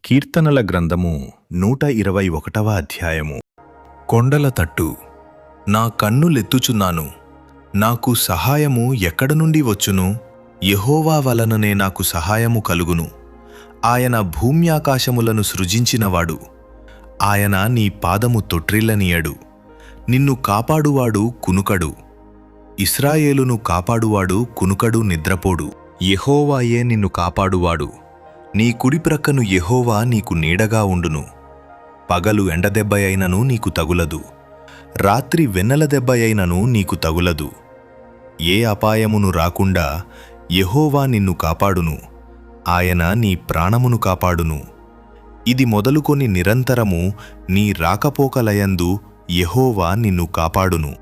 కీర్తనల గ్రంథము 121వ అధ్యాయము. కొండల తట్టు. నా కన్నులెత్తుచున్నాను, నాకు సహాయము ఎక్కడ నుండి వచ్చును? యెహోవా వలననే నాకు సహాయము కలుగును. ఆయన భూమ్యాకాశములను సృజించినవాడు. ఆయన నీ పాదము తొట్రిల్లనీయడు. నిన్ను కాపాడువాడు కునుకడు. ఇశ్రాయేలును కాపాడువాడు కునుకడు, నిద్రపోడు. యెహోవాయే నిన్ను కాపాడువాడు. నీ కుడిప్రక్కను యెహోవా నీకు నీడగా ఉండును. పగలు ఎండదెబ్బ అయినను నీకు తగులదు, రాత్రి వెన్నెల దెబ్బ అయినను నీకు తగులదు. ఏ అపాయమును రాకుండా యెహోవా నిన్ను కాపాడును. ఆయన నీ ప్రాణమును కాపాడును. ఇది మొదలుకొని నిరంతరము నీ రాకపోకలయందు యెహోవా నిన్ను కాపాడును.